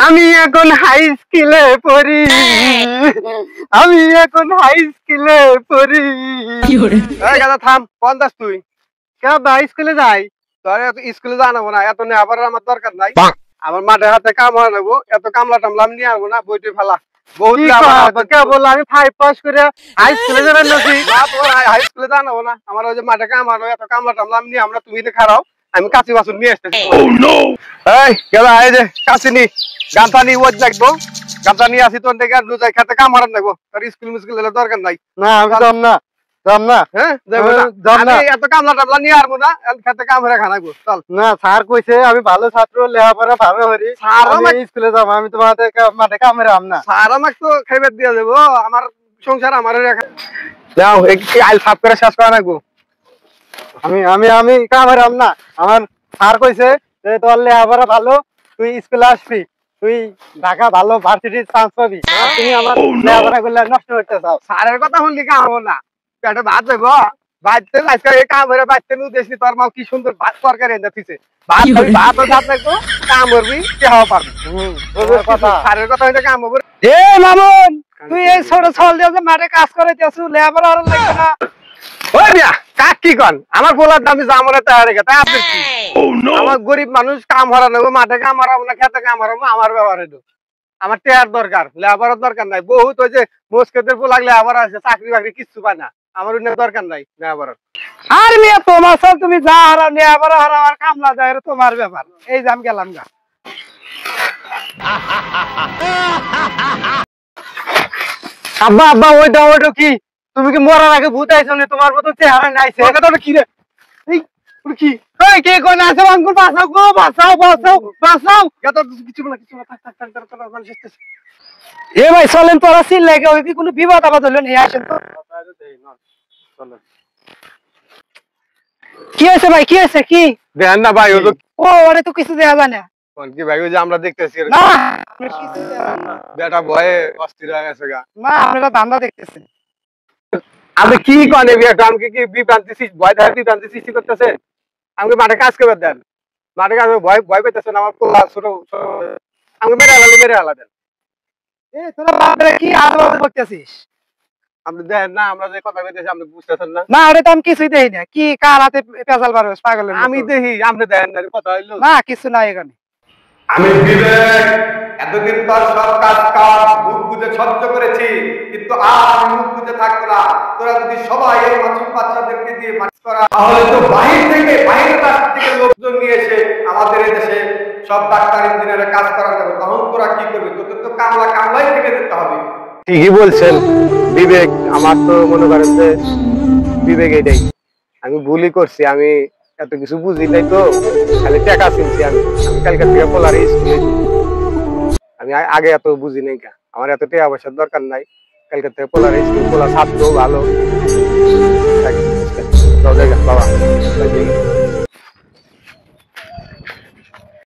আমি এখন হাই স্কুলে পড়ি, আমি এখন হাই স্কুলে পড়ি। এই গাদা থাম, কোন দাস তুই? কে ভাই স্কুলে যাই? তোর এত স্কুলে জানাবো না, এত নিয়ে আবার আমার দরকার নাই। আমার মাঠে হাতে কাম হয় নেবো, এত কামলা টামলা আমি নিয়ে আসবো না, বইটি ফেলা। আমি 5 পাস করে হাই স্কুলে যাবেন নাকি? না তোমার হাই স্কুলে জানাবো না, আমার ওই যে মাঠে কাম হয় এত কামলা টামলা আমি নিয়ে আমরা, তুমি খারাও, আমি কাঁচি বাসন নিয়ে আসতেছি। এই গেলা এই যে কাঁচি নি গামছা নি ওই লাগবো, গামছা নিয়ে আসি তোর থেকে আর দুজাই খেতে কাম হারান লাগবো, তোর স্কুল মিস্কুল এলে দরকার নাই। না আমি যাম না, যাম না। হ্যাঁ যাবো না, আমি এত কামলা টামলা নিয়ে আসবো না, খেতে কাম হারা খানাইবো চল। না স্যার কইছে আমি ভালো ছাত্র, লেখাপড়া ভালো করি, আমি স্কুলে যাবো, আমি তোমাদের মাঠে কাম হারাম না। স্যার আমাকে তো খাইবে দিয়ে দেবো, আমার সংসার আমার রেখা দাও, এই আইল সাফ করে শেষ করা লাগবো। আমি আমি আমি কাম হারাম না, আমার স্যার কইছে যে তোর লেখাপড়া ভালো, তুই স্কুলে আসবি, তুই ঢাকা ভালো ভার্সিটির চান্স পাবি, তুমি আমার লেখাপড়া করলে নষ্ট করতে চাও। স্যারের কথা শুনলি কাম হবো না, পেটে ভাত দেবো, বাড়িতে আজকে কাম করে বাড়িতে উদ্দেশ্যি, তোর মা কি সুন্দর ভাত তরকারি এনে দিছে, ভাত ভাত ভাত লাগবো, কাম করবি কেহা পারবি। স্যারের কথা হইলে কাম হবো। এ মামুন, তুই এই ছোট ছল দিয়ে মাঠে কাজ করাইতেছু, লেখাপড়া আর লাগবে না। ওই মিয়া কাক কি কন, আমার বলার দামি জামরে তৈরি গে, তাই আপনি কি? আমার গরিব মানুষ কাম হারানো, মাঠে কাম হারাবো না, খেতে কাম হারাবো, আমার ব্যবহার হইলো। আমার টেয়ার দরকার, লেখাপড়ার দরকার নাই। বহুত ওই যে মোস্কেদের পোলা লেখাপড়া আছে, চাকরি বাকরি কিচ্ছু পায় না, আমার দরকার নাই লেখাপড়ার। আর মিয়া তোমার সব তুমি যা হারাও, লেখাপড়া হারাও আর কামলা যায়, তোমার ব্যাপার। এই যে আমি গেলাম গা। আব্বা আব্বা ওইটা ওইটা কি? তুমি কি মরার আগে ভূত আইছো না? তোমার মতো চেহারা নাইছে। এটা কি রে? এই কি? এই কে কোন আছে? আঙ্গুল বাঁচাও গো, বাঁচাও বাঁচাও বাঁচাও। কত কিছু না কিছু না, থাক থাক থাক থাক, মানুষ আসছে। এ ভাই চলেন, তোরা সিল লাগে, ওই কি কোনো বিপদ আপদ হলো না? আসেন তো। চলেন। কি হয়েছে ভাই, কি হয়েছে? কি দেখেন না ভাই? ও ওরে তো কিছু দেখা যায় না। কোন কি ভাই? ওই যে আমরা দেখতেছি না, কিছু দেখা না, বেটা ভয়ে অস্থির হয়ে গেছে গা। না আপনারা ধান্দা দেখতেছেন। আপনি কি করেন? আমাকে কি বিভ্রান্তি ভয় দেয়, বিভ্রান্তি সৃষ্টি করতেছে? আমাকে মাঠে কাজ করবে দেন, মাঠে কাজ ভয় ভয় পেতেছেন। আমার ছোট আমাকে মেরে হালা দেন। তোরা কি আলাদা করতেছিস? আপনি দেখেন না আমরা যে কথা বলতেছি, আপনি বুঝতেছেন না? না ওটা তো আমি কিছুই দেখি না। কি কার হাতে পেঁচাল বার পাগল? আমি দেখি, আপনি দেখেন না? কথা হইলো না, কিছু নাই এখানে। আমি বিবেক এতদিন পর সব কাজ মুখ বুঝে সহ্য করেছি, কিন্তু আর আমি মুখ বুঝে থাকবো না। তোরা যদি সবাই এই মাসুম বাচ্চাদেরকে দিয়ে মাছ করা, তাহলে তো বাইরের কাছ থেকে লোকজন নিয়ে এসে আমাদের এই দেশে সব ডাক্তার ইঞ্জিনিয়ারের কাজ করা যাবে। তখন তোরা কি করবি? তোদের তো কামলাই থেকে যেতে হবে। ঠিকই বলছেন বিবেক, আমার তো মনে করেন যে বিবেক এটাই। আমি ভুলই করছি, আমি এত কিছু বুঝি নাই তো, খালি টাকা চিনছি। আমি কালকে থেকে পোলারে স্কুলে, আমি আগে এত বুঝি নাই, আমার এত টাকা পয়সার দরকার নাই। কালকে থেকে পোলারে স্কুল, পোলা ছাত্র ভালো বাবা।